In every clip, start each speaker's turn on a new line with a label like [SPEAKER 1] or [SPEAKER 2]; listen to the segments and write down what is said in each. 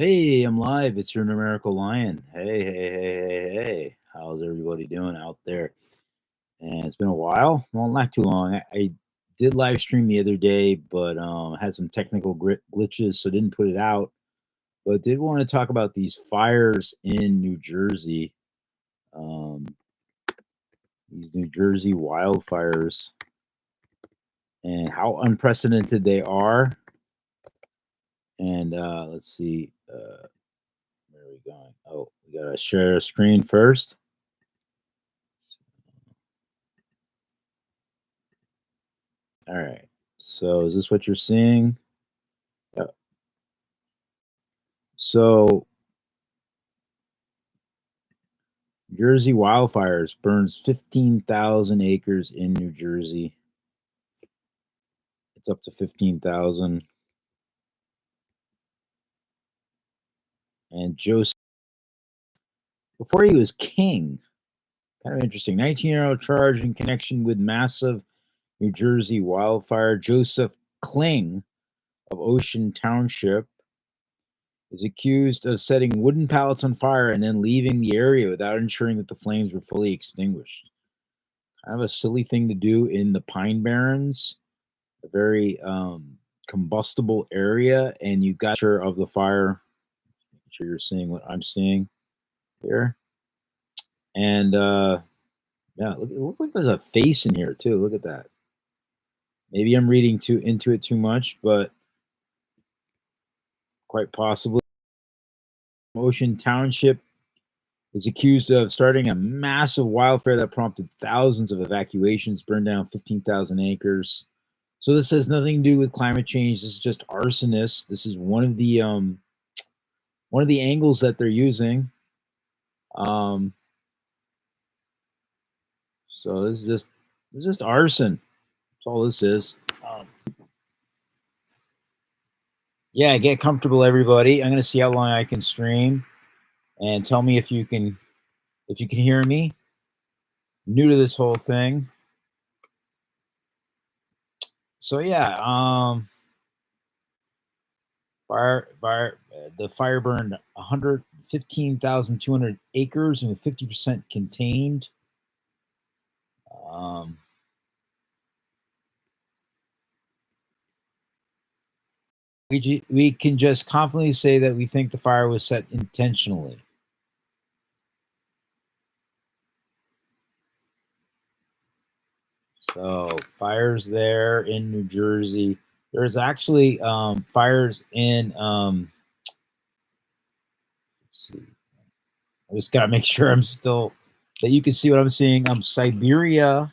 [SPEAKER 1] Hey, I'm live. It's your numerical lion. Hey. How's everybody doing out there? And it's been a while. Well, not too long. I did live stream the other day, but had some technical glitches, so didn't put it out. But did want to talk about these fires in New Jersey. Um, these New Jersey wildfires and how unprecedented they are. And let's see. Where are we going? Oh, we gotta share a screen first. All right. So is this what you're seeing? Yeah. So Jersey wildfires burns 15,000 acres in New Jersey. It's up to 15,000. And Joseph, before he was king, kind of interesting. 19-year-old charged in connection with massive New Jersey wildfire. Joseph Kling of Ocean Township is accused of setting wooden pallets on fire and then leaving the area without ensuring that the flames were fully extinguished. Kind of a silly thing to do in the Pine Barrens, a very combustible area, and you got sure of the fire. Make sure you're seeing what I'm seeing here. And yeah, it looks like there's a face in here too. Look at that. Maybe I'm reading too into it too much, but quite possibly. Ocean Township is accused of starting a massive wildfire that prompted thousands of evacuations, burned down 15,000 acres. So this has nothing to do with climate change. This is just arsonists. This is one of the angles that they're using. Um, so this is just arson. That's all this is. Yeah, get comfortable, everybody. I'm gonna see how long I can stream, and tell me if you can hear me. New to this whole thing, so yeah. The fire burned 115,200 acres and 50% contained. Um, we can just confidently say that we think the fire was set intentionally. So fires there in New Jersey. There's actually fires in. Let's see. I just gotta make sure I'm still that you can see what I'm seeing. Siberia.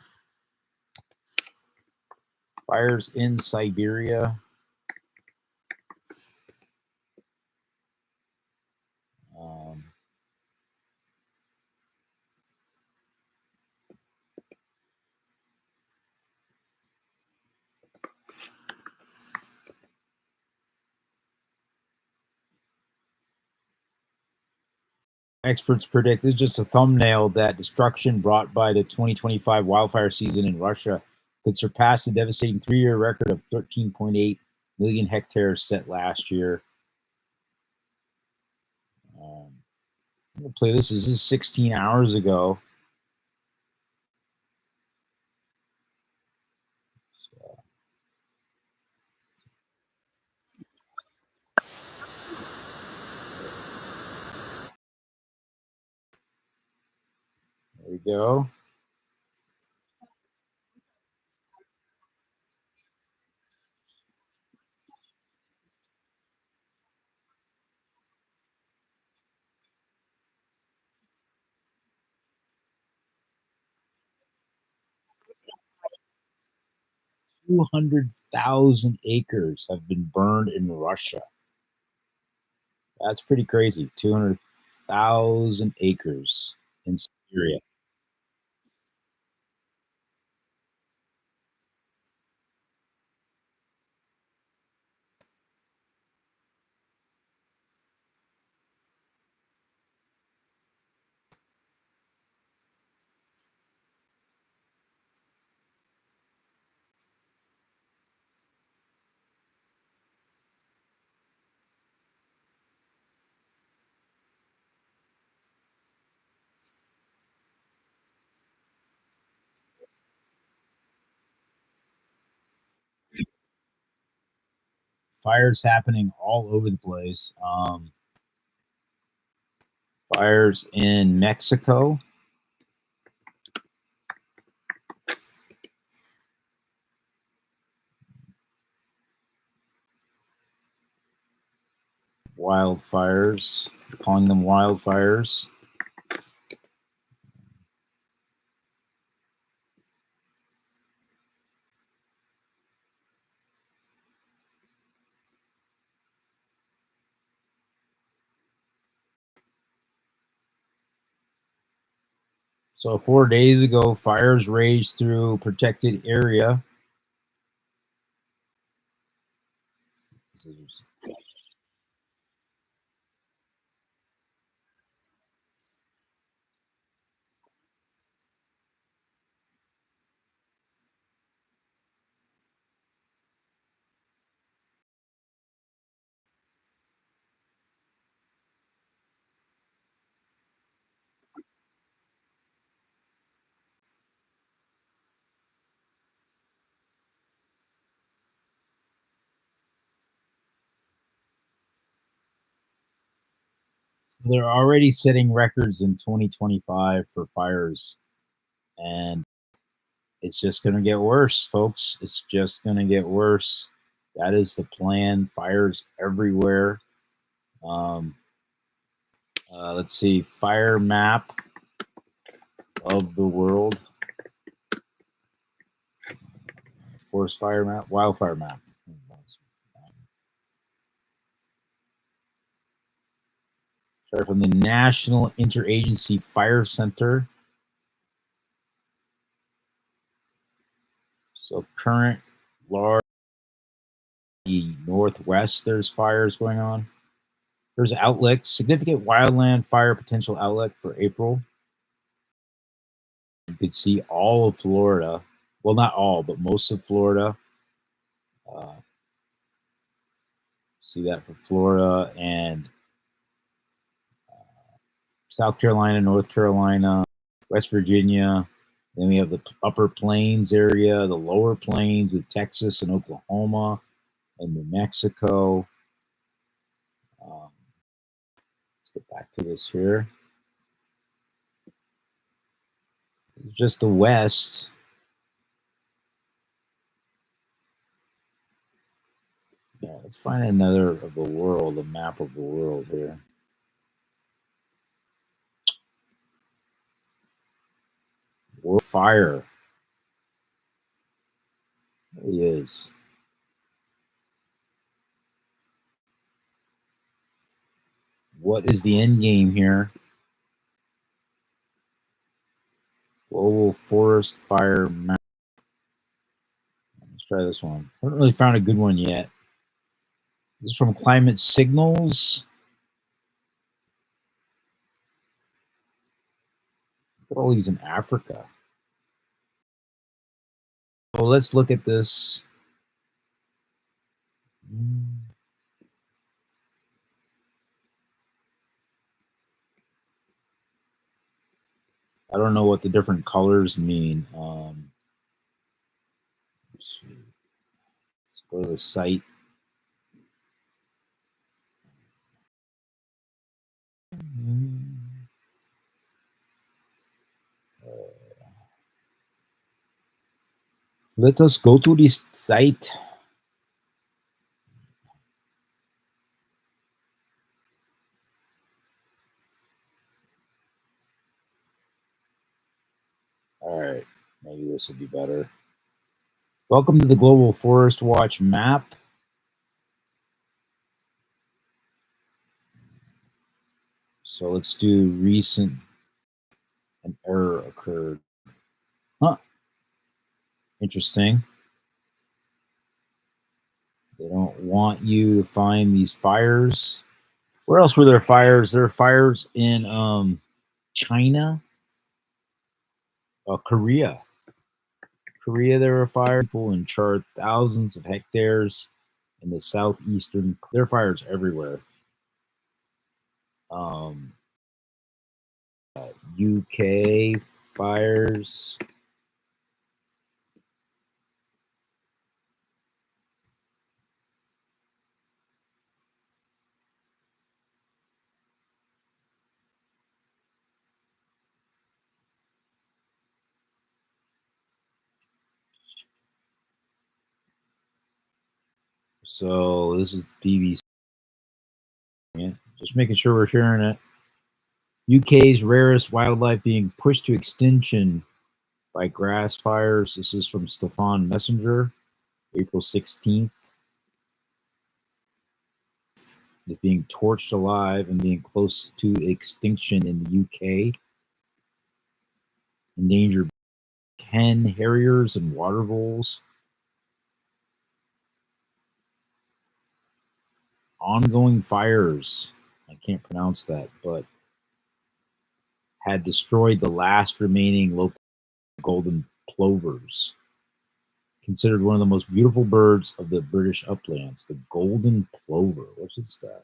[SPEAKER 1] Fires in Siberia. Um, Experts predict, this is just a thumbnail, that destruction brought by the 2025 wildfire season in Russia could surpass the devastating 3-year record of 13.8 million hectares set last year. I'm going to play this. This is 16 hours ago. So, there we go. 200,000 acres have been burned in Russia. That's pretty crazy. 200,000 acres in Siberia. Fires happening all over the place. Fires in Mexico. Wildfires, calling them wildfires. So 4 days ago, fires raged through protected area. They're already setting records in 2025 for fires, and it's just going to get worse, folks. It's just going to get worse. That is the plan. Fires everywhere. Let's see, fire map of the world. Forest fire map, wildfire map. Start from the National Interagency Fire Center. So current large northwest, there's fires going on. There's outlets, significant wildland fire potential outlet for April. You could see all of Florida. Well, not all, but most of Florida. See that for Florida and South Carolina, North Carolina, West Virginia. Then we have the upper plains area, the lower plains with Texas and Oklahoma and New Mexico. Let's get back to this here. It's just the West. Yeah, let's find another of the world, a map of the world here. World fire. There he is. What is the end game here? Global forest fire map. Let's try this one. I haven't really found a good one yet. This is from Climate Signals. Look at all these in Africa. So let's look at this. I don't know what the different colors mean. Let's go to the site. Let us go to this site. All right, maybe this will be better. Welcome to the Global Forest Watch map. So let's do recent. An error occurred. Huh. Interesting. They don't want you to find these fires. Where else were there fires? There are fires in China, Korea. Korea, there are fires. People in charge thousands of hectares in the southeastern. There are fires everywhere. UK fires. So this is BBC. Yeah, just making sure we're sharing it. UK's rarest wildlife being pushed to extinction by grass fires. This is from Stefan Messenger, April 16th. Is being torched alive and being close to extinction in the UK. Endangered hen harriers and water voles. Ongoing fires. I can't pronounce that, but had destroyed the last remaining local golden plovers. Considered one of the most beautiful birds of the British uplands, the golden plover. What is that?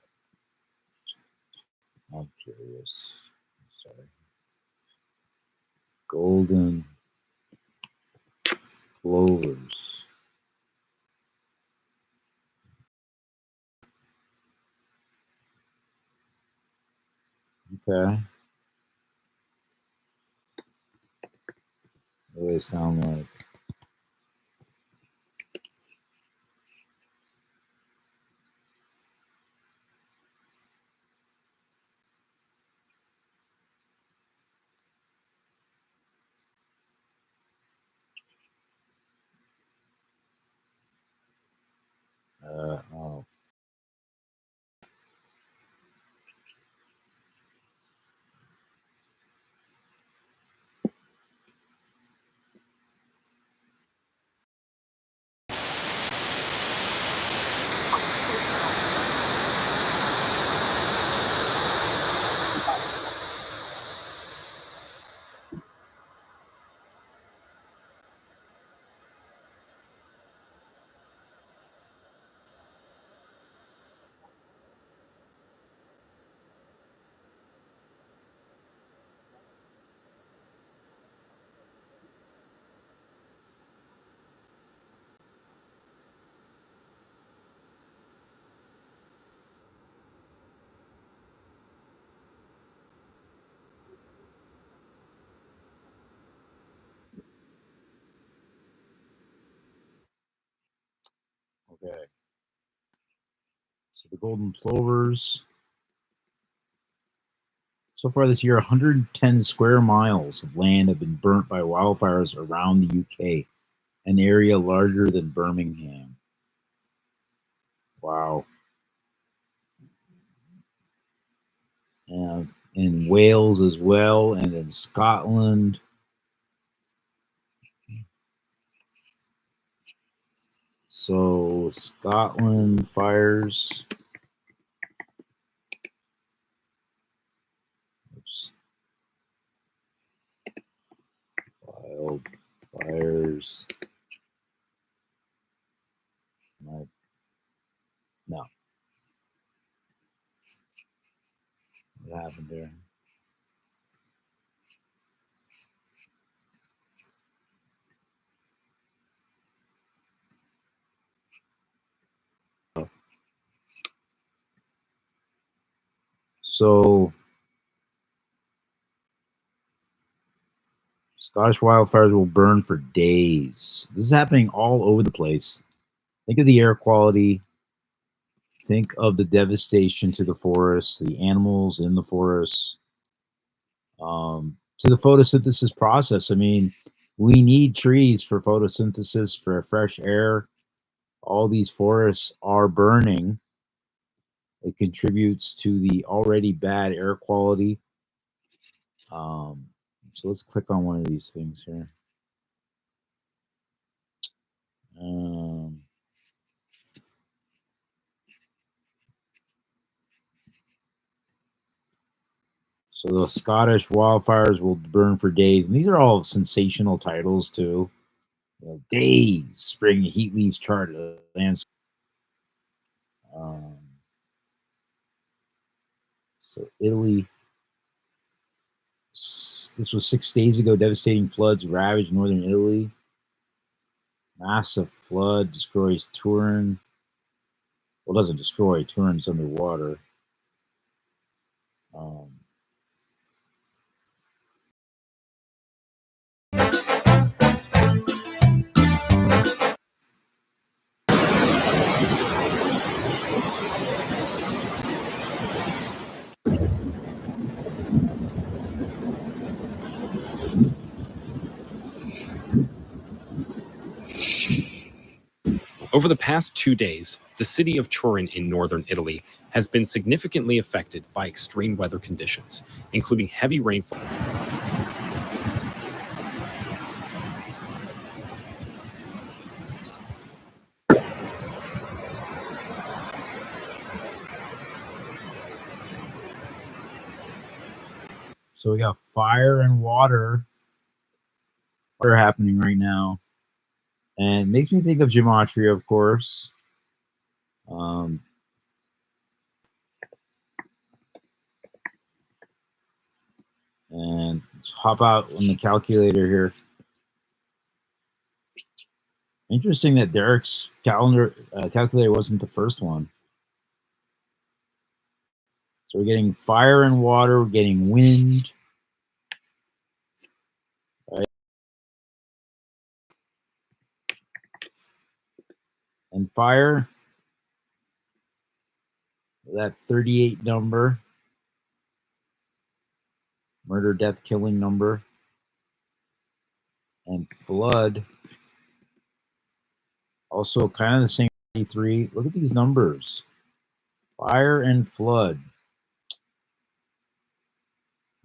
[SPEAKER 1] I'm curious. Sorry. Golden plovers. Okay. What do they sound like? Oh. Okay. So the golden plovers. So far this year, 110 square miles of land have been burnt by wildfires around the UK, an area larger than Birmingham. Wow. And in Wales as well, and in Scotland. So Scotland fires. Oops. Wildfires. No. What happened there? So Scottish wildfires will burn for days. This is happening all over the place. Think of the air quality. Think of the devastation to the forests, the animals in the forests, to the photosynthesis process. I mean, we need trees for photosynthesis, for fresh air. All these forests are burning. It contributes to the already bad air quality. So let's click on one of these things here. So the Scottish wildfires will burn for days, and these are all sensational titles too. You know, days, spring heat leaves chart landscape. So Italy. This was 6 days ago. Devastating floods ravaged northern Italy. Massive flood destroys Turin. Well, it doesn't destroy. Turin's underwater.
[SPEAKER 2] Over the past 2 days, the city of Turin in northern Italy has been significantly affected by extreme weather conditions, including heavy rainfall.
[SPEAKER 1] So we got fire and water happening right now. And it makes me think of gematria, of course. And let's hop out on the calculator here. Interesting that Derek's calculator wasn't the first one. So we're getting fire and water, we're getting wind. Right? And fire, that 38 number, murder, death, killing number. And flood, also kind of the same 33. Look at these numbers. Fire and flood.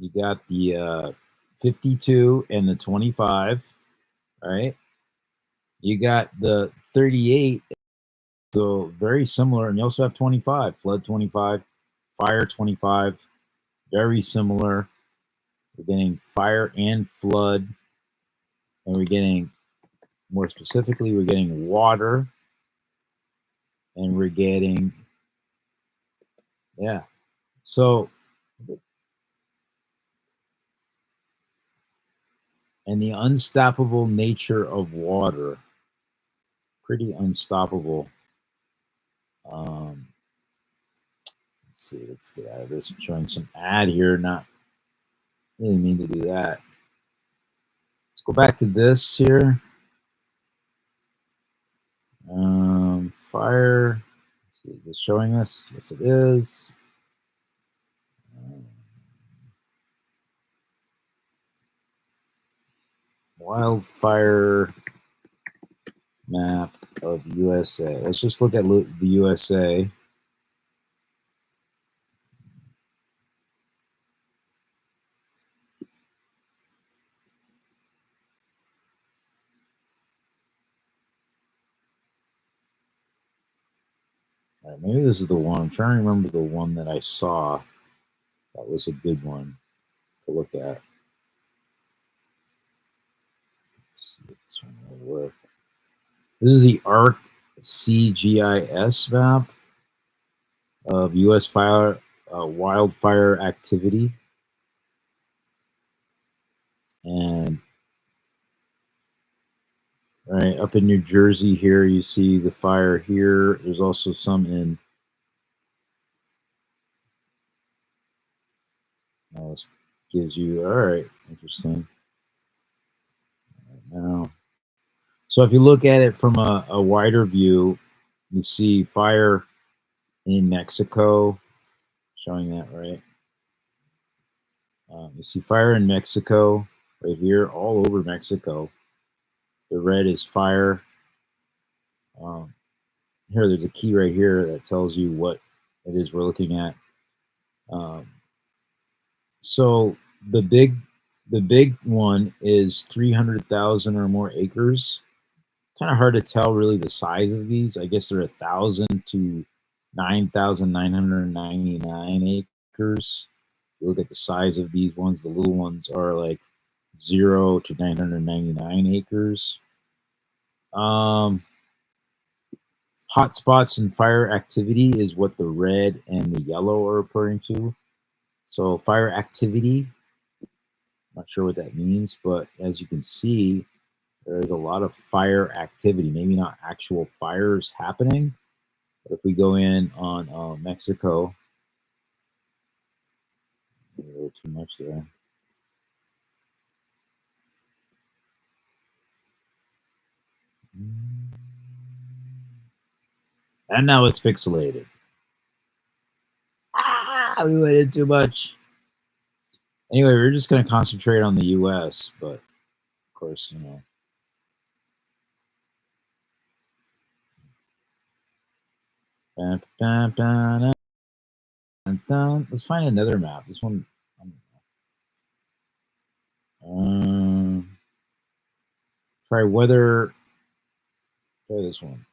[SPEAKER 1] You got the 52 and the 25, right? You got the 38, so very similar. And you also have 25, flood 25, fire 25, very similar. We're getting fire and flood. And we're getting, more specifically, we're getting water. And we're getting, yeah. So, and the unstoppable nature of water, pretty unstoppable. Let's see, let's get out of this. I'm showing some ad here, not really mean to do that. Let's go back to this here. Fire, let's see, is it showing us? Yes, it is. Wildfire map of USA. Let's just look at the USA. All right, maybe this is the one. I'm trying to remember the one that I saw. That was a good one to look at. Let's see if this one will work. This is the ArcGIS map of U.S. wildfire activity. And right up in New Jersey here, you see the fire here. There's also some in, this gives you, all right, interesting. Now, so if you look at it from a wider view, you see fire in Mexico, showing that, right? You see fire in Mexico, right here, all over Mexico. The red is fire. Here, there's a key right here that tells you what it is we're looking at. So the big one is 300,000 or more acres. Kind of hard to tell really the size of these. I guess they're 1,000 to 9,999 acres. You look at the size of these ones. The little ones are like 0 to 999 acres. Hotspots and fire activity is what the red and the yellow are referring to. So fire activity, not sure what that means, but as you can see, there's a lot of fire activity. Maybe not actual fires happening, but if we go in on Mexico, a little too much there. And now it's pixelated. We went in too much. Anyway, we're just going to concentrate on the US, but of course, you know. Dun, dun, dun, dun, dun, dun. Let's find another map. This one. I don't know. Try weather. Try this one.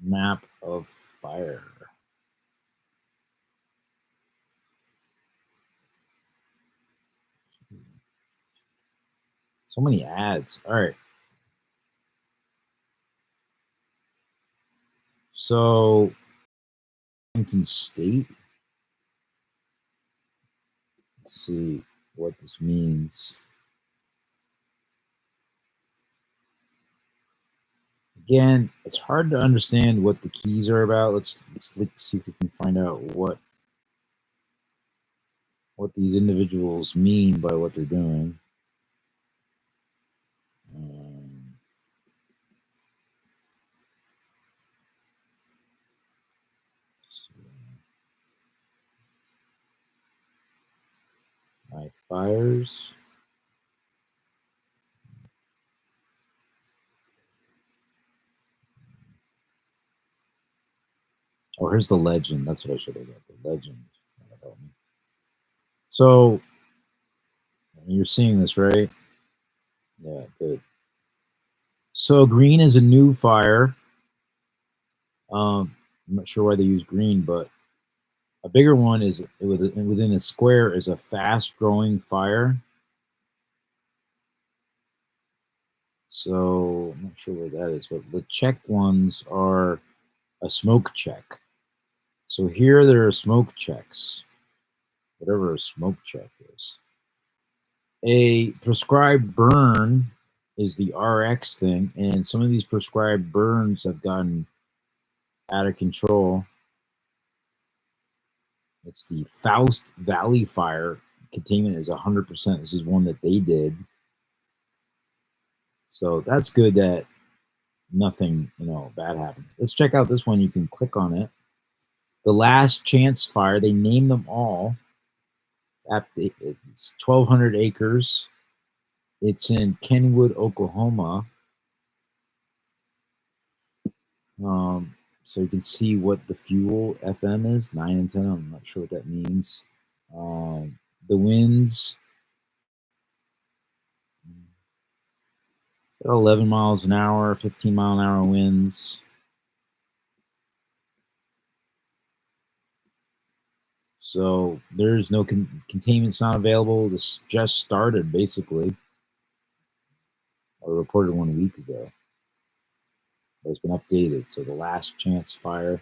[SPEAKER 1] Map of fire. So many ads. All right. So, Washington State. Let's see what this means. Again, it's hard to understand what the keys are about. Let's see if we can find out what these individuals mean by what they're doing. My fires. Oh, here's the legend. That's what I should have got. The legend. That'll help me. So you're seeing this, right? Yeah, good. So green is a new fire. I'm not sure why they use green, but a bigger one is within a square is a fast-growing fire. So I'm not sure where that is, but the check ones are a smoke check. So here there are smoke checks, whatever a smoke check is. A prescribed burn is the RX thing, and some of these prescribed burns have gotten out of control. It's the Faust Valley fire. Containment is 100%. This is one that they did. So that's good that nothing, bad happened. Let's check out this one. You can click on it. The Last Chance Fire. They name them all. It's 1,200 acres. It's in Kenwood, Oklahoma. So you can see what the fuel FM is, 9 and 10. I'm not sure what that means. The winds, 11 miles an hour, 15-mile-an-hour winds. So there's no containment's not available. This just started, basically. I reported 1 week ago. It's been updated. So the Last Chance Fire.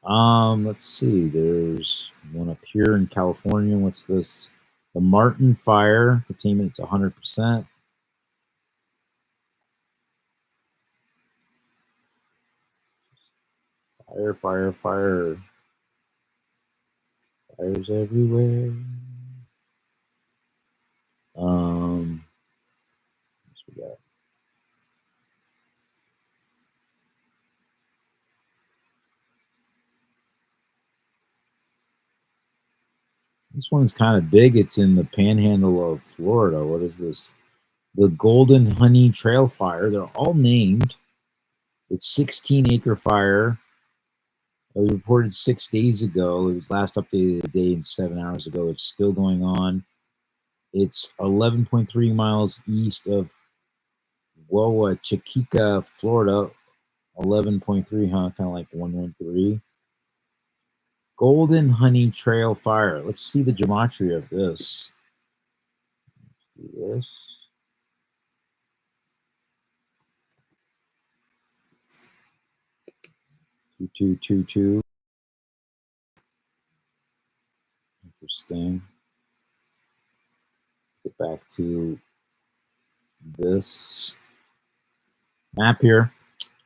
[SPEAKER 1] Let's see. There's one up here in California. What's this? The Martin Fire. Containment's 100%. Fire, fire, fire. Fires everywhere. What's we got? This one's kind of big. It's in the panhandle of Florida. What is this? The Golden Honey Trail Fire. They're all named. It's 16-acre fire. It was reported 6 days ago. It was last updated a day and 7 hours ago. It's still going on. It's 11.3 miles east of Chiquita, Florida. 11.3, huh? Kind of like 113. Golden Honey Trail Fire. Let's see the geometry of this. Let's do this. Two. Interesting. Let's get back to this map here.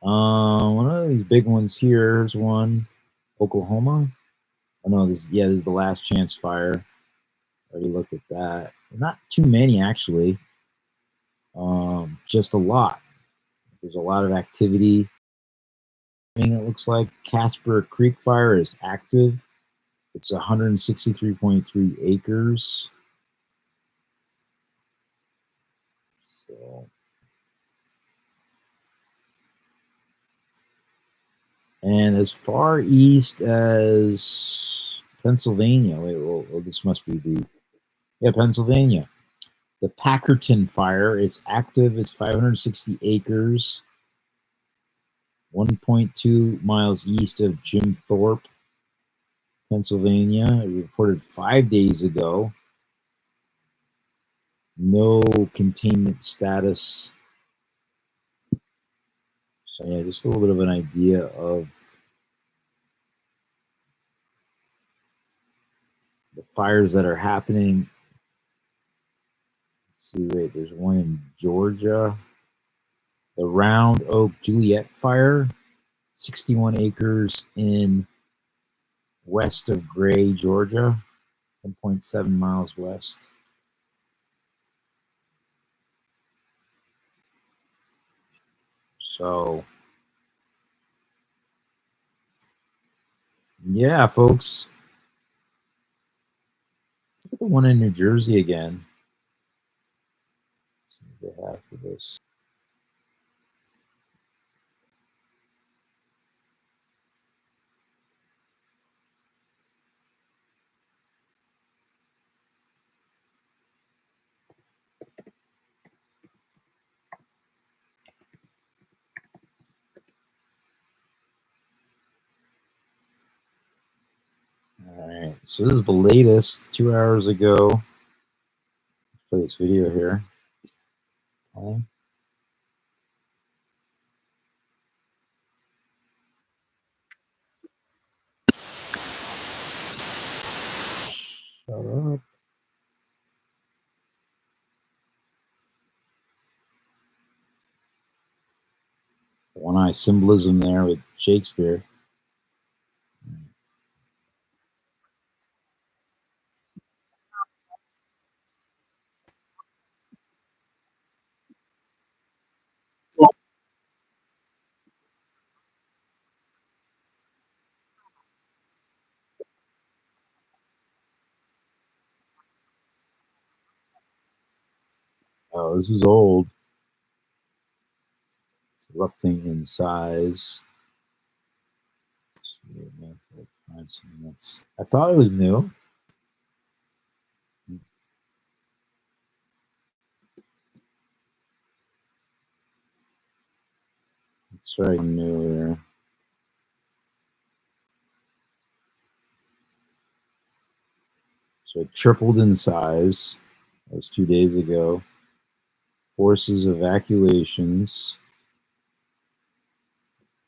[SPEAKER 1] One of these big ones here. Here's one. Oklahoma. Oh no, this is the Last Chance Fire. Already looked at that. Not too many actually. Just a lot. There's a lot of activity. It looks like Casper Creek Fire is active. It's 163.3 acres. So And as far east as Pennsylvania, wait, well, this must be Pennsylvania. The Packerton fire, it's active, it's 560 acres, 1.2 miles east of Jim Thorpe, Pennsylvania. It reported 5 days ago. No containment status. So yeah, just a little bit of an idea of the fires that are happening. Let's see, wait, there's one in Georgia. The Round Oak Juliet fire, 61 acres in west of Gray, Georgia, 10.7 miles west. So, yeah, folks. Let's look at the one in New Jersey again. See what they have for this. All right, so this is the latest, 2 hours ago. Let's play this video here. Okay. Shut up. One-eye symbolism there with Shakespeare. Oh, this is old. It's erupting in size. I thought it was new. Let's try new here. So it tripled in size. That was 2 days ago. Forces evacuations.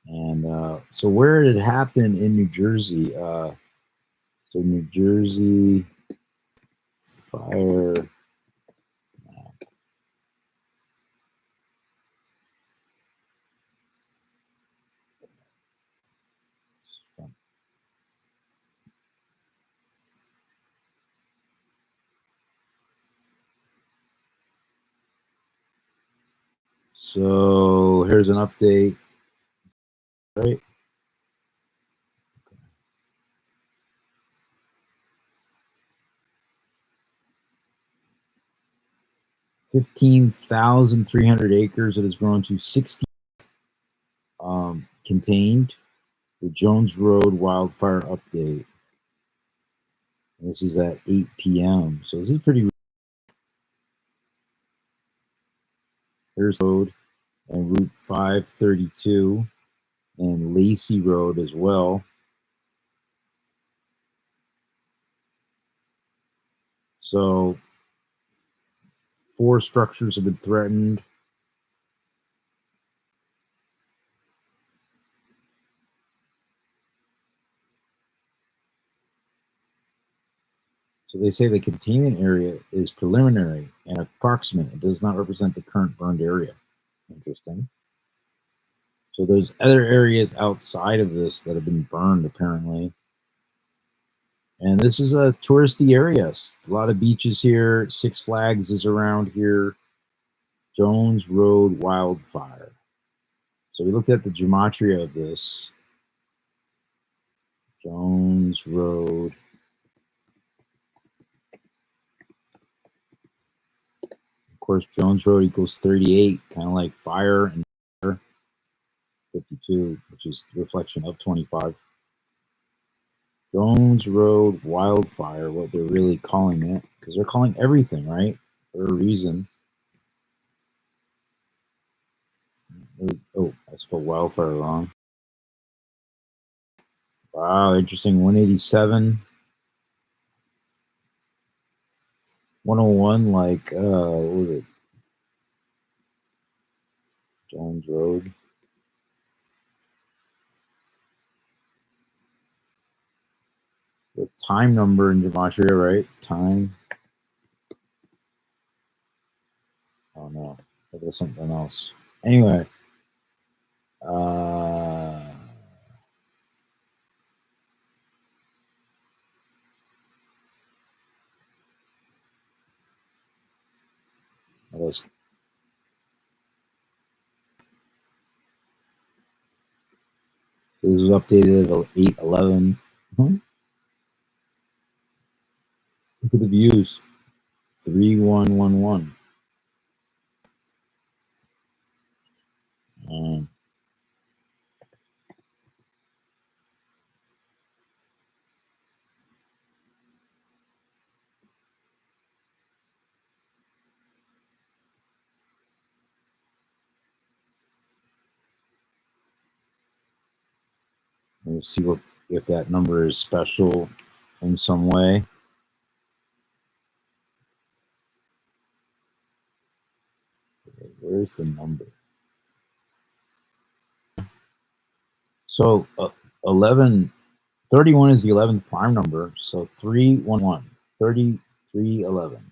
[SPEAKER 1] And so where did it happen in New Jersey? So New Jersey fire. So here's an update, right? 15,300 acres. It has grown to 60 contained. The Jones Road wildfire update. This is at 8 p.m. So this is pretty. Here's Road and Route 532 and Lacey Road as well. So 4 structures have been threatened. So they say the containment area is preliminary and approximate. It does not represent the current burned area. Interesting. So there's other areas outside of this that have been burned apparently. And this is a touristy area. A lot of beaches here. Six Flags is around here. Jones Road wildfire. So we looked at the gematria of this. Jones Road. Of course, Jones Road equals 38, kind of like fire and fire. 52, which is the reflection of 25. Jones Road wildfire, what they're really calling it, because they're calling everything, right? For a reason. Oh, I spelled wildfire wrong. Wow, interesting. 187. 101, like, what was it? Jones Road. The time number in Gematria, right? Time. Oh no, that was something else. Anyway, what else? This was updated at 8/11. Look at the views. 3111. We'll see what if that number is special in some way. Where's the number? So 31 is the 11th prime number. So 311, 3311.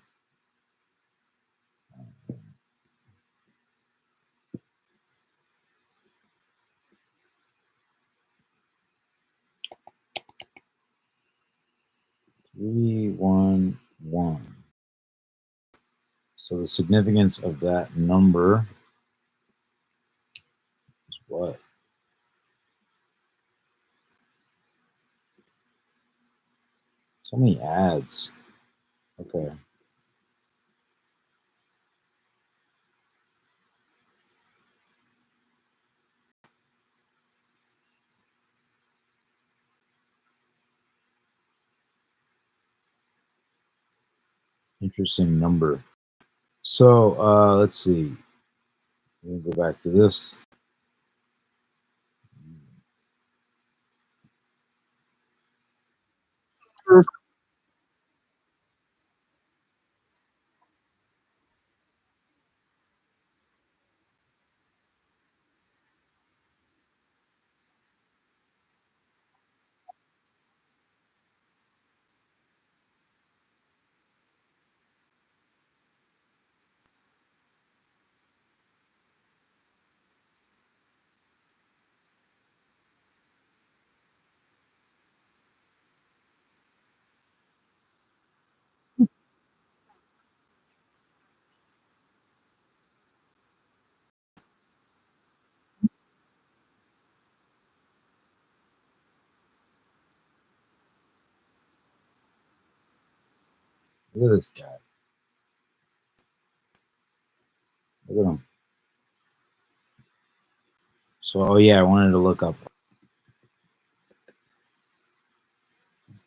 [SPEAKER 1] Three, one, one. So the significance of that number is what? So many ads. Okay. Interesting number. So let's see. We'll go back to this. Look at this guy. Look at him. So, oh yeah, I wanted to look up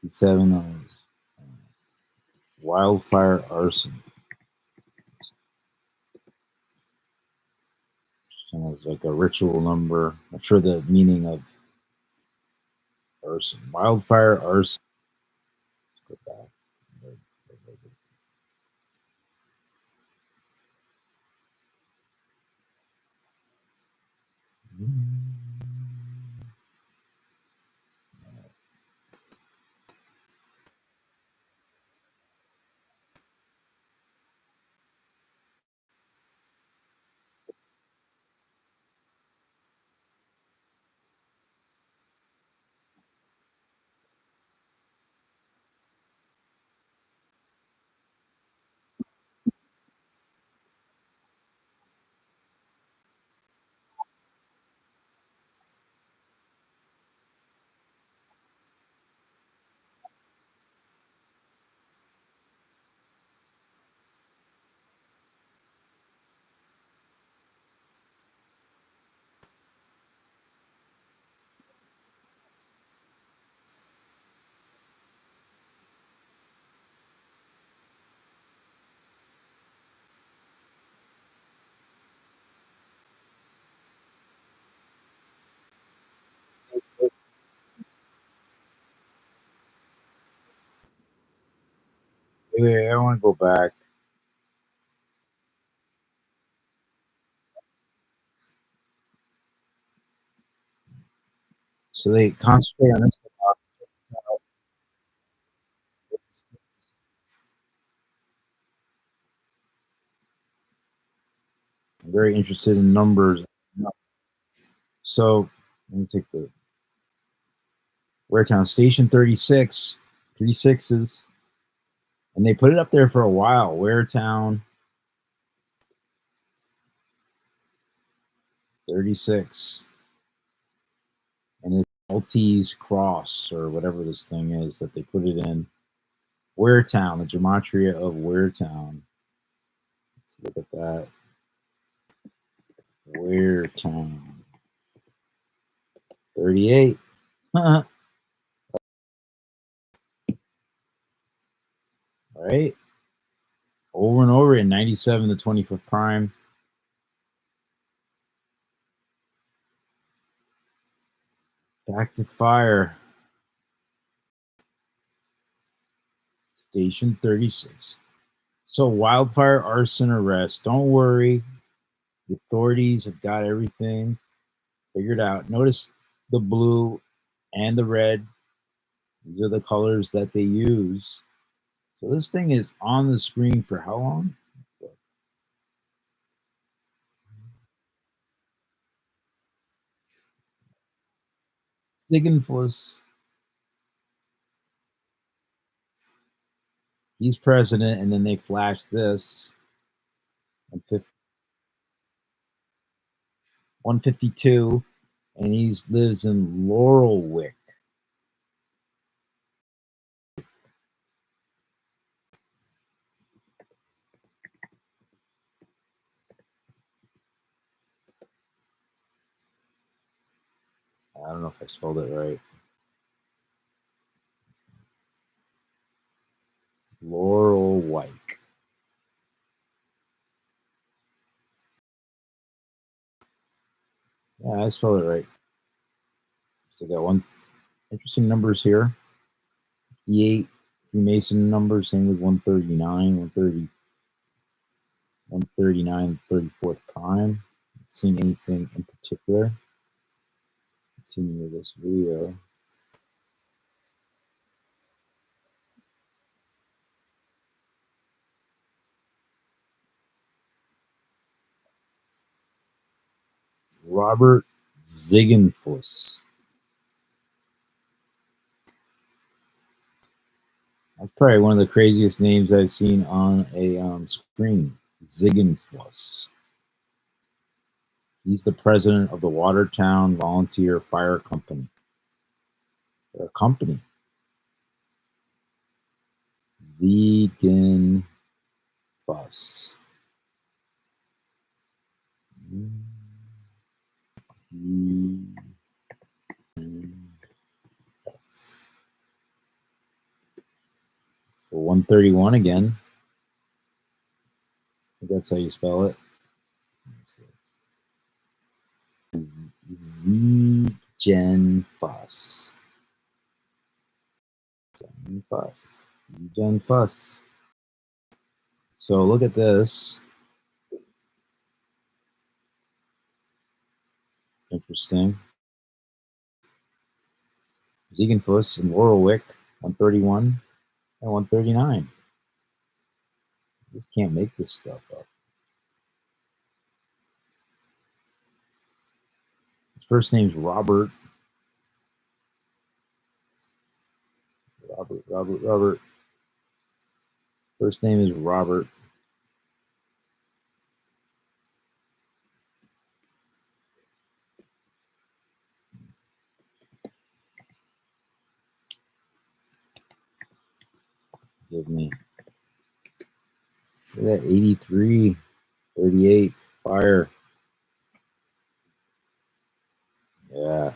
[SPEAKER 1] 57 wildfire arson. It's like a ritual number. Not sure the meaning of arson. Wildfire arson. Let's go back. Wait, I want to go back. So they concentrate on this. I'm very interested in numbers. So let me take the Waretown Station 36, 3 6s, and they put it up there for a while. Waretown 36, and it's Maltese Cross or whatever this thing is that they put it in. Waretown, the gematria of Waretown. Let's look at that. Waretown 38. All right. Over and over in 97, the 25th prime. Back to fire. Station 36. So wildfire, arson, arrest. Don't worry. The authorities have got everything figured out. Notice the blue and the red. These are the colors that they use. So this thing is on the screen for how long? Ziegenfuss. He's president, and then they flash this. 152, and he lives in Laurelwick. I don't know if I spelled it right. Laurelwick. Yeah, I spelled it right. So I got one interesting numbers here. 58 Freemason numbers, same with 139, 130, 139, 34th prime. Seeing anything in particular? Continue this video. Robert Ziegenfuss. That's probably one of the craziest names I've seen on a screen. Ziegenfuss. He's the president of the Watertown Volunteer Fire Company. Their company. Ziegenfuss. So 131 again. I think that's how you spell it. Ziegenfuss. Ziegenfuss. So look at this. Interesting. Ziegenfuss and Laurelwick, 131 and 139. Just can't make this stuff up. His first name's Robert. Robert. First name is Robert. Give me. Look at that 83, 38, fire. Yeah.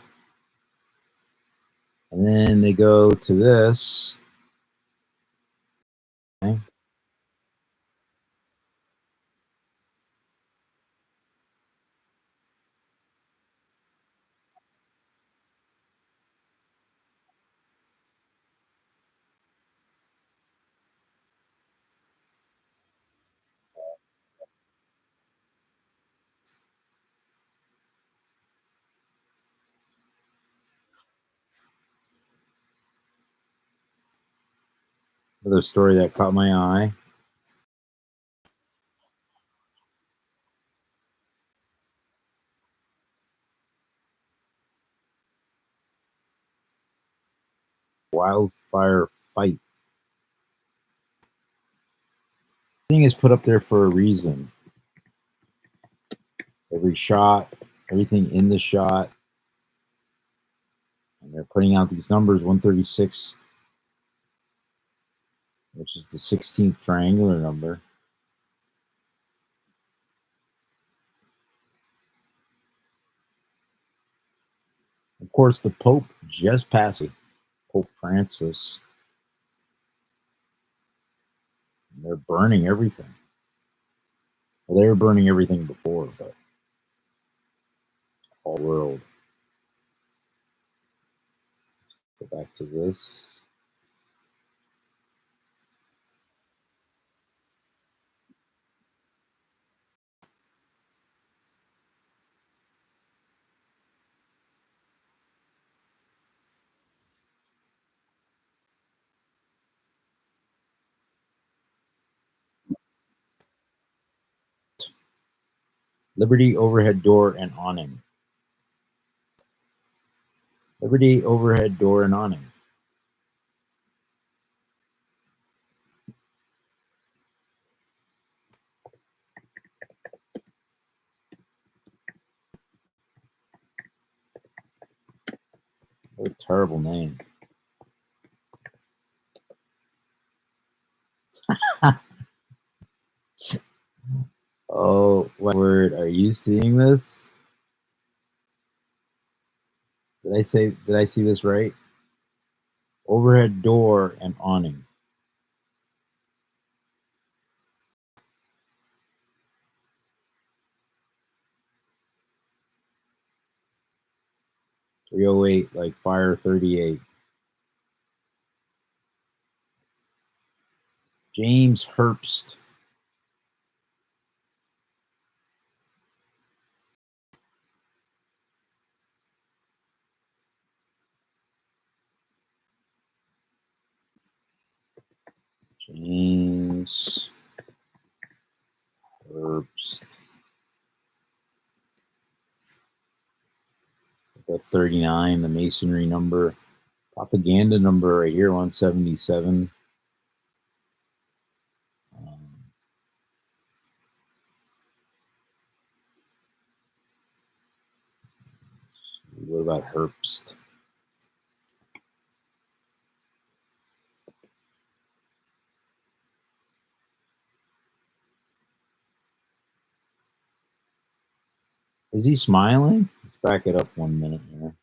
[SPEAKER 1] And then they go to this. Okay. Another story that caught my eye. Wildfire fight. Everything is put up there for a reason. Every shot, everything in the shot. And they're putting out these numbers, 136, which is the 16th triangular number. Of course, the Pope just passed, Pope Francis. And they're burning everything. Well, they were burning everything before, but all world. Go back to this. Liberty overhead door and awning. Liberty overhead door and awning. What a terrible name. Oh, what word? Are you seeing this? Did I see this right? Overhead door and awning. .308, like fire 38. James Herbst. James Herbst. The 39, the masonry number. Propaganda number right here, 177. What about Herbst? Is he smiling? Let's back it up 1 minute here.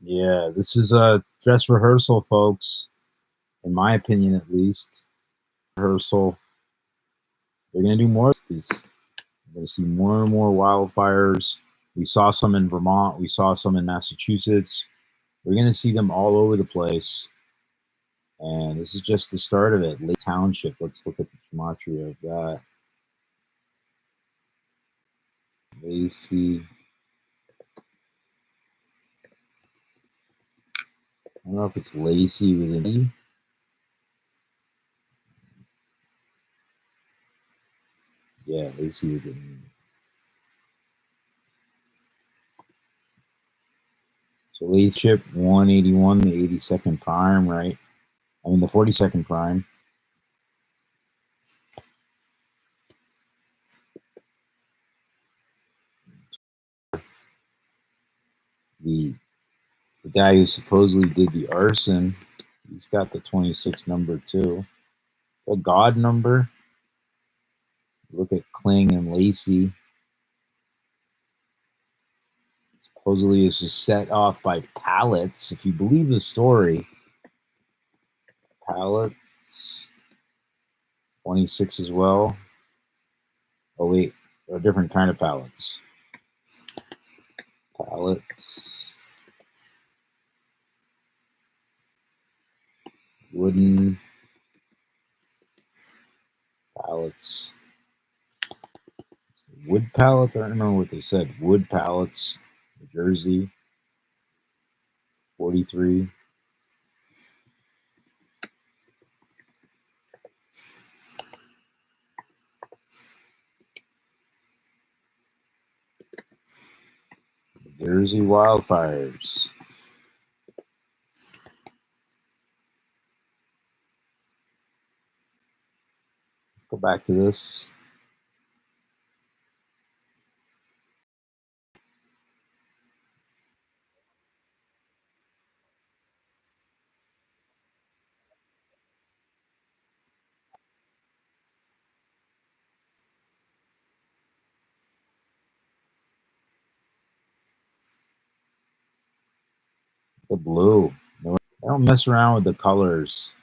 [SPEAKER 1] Yeah, this is a dress rehearsal, folks. In my opinion, at least. Rehearsal. They're going to do more of these. We're going to see more and more wildfires. We saw some in Vermont. We saw some in Massachusetts. We're going to see them all over the place. And this is just the start of it. Lake Township. Let's look at the gematria of that. Lacey. I don't know if it's Lacey with an E. Yeah, Lacey with an E. Lace chip 181, the 82nd prime, right? I mean the 42nd prime. The guy who supposedly did the arson, he's got the 26 number too. The God number. Look at Kling and Lacey. Supposedly this was set off by pallets. If you believe the story, pallets. 26 as well. Oh wait, they're a different kind of pallets. Pallets. Wooden pallets. Wood pallets? I don't remember what they said. Wood pallets. Jersey. 43. Jersey wildfires. Let's go back to this. The blue. I don't mess around with the colors.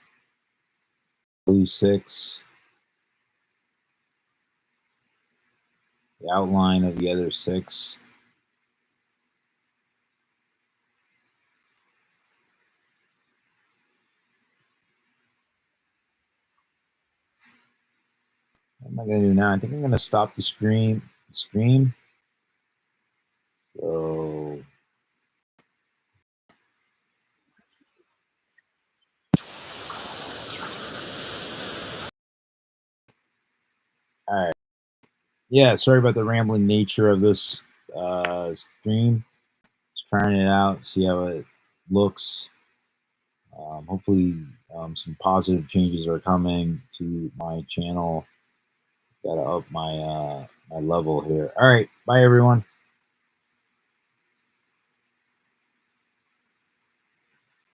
[SPEAKER 1] Blue 6. The outline of the other 6. What am I going to do now? I think I'm going to stop the stream. So, all right. Yeah, sorry about the rambling nature of this stream. Just trying it out, see how it looks. Hopefully, some positive changes are coming to my channel. Gotta up my my level here. All right, bye everyone.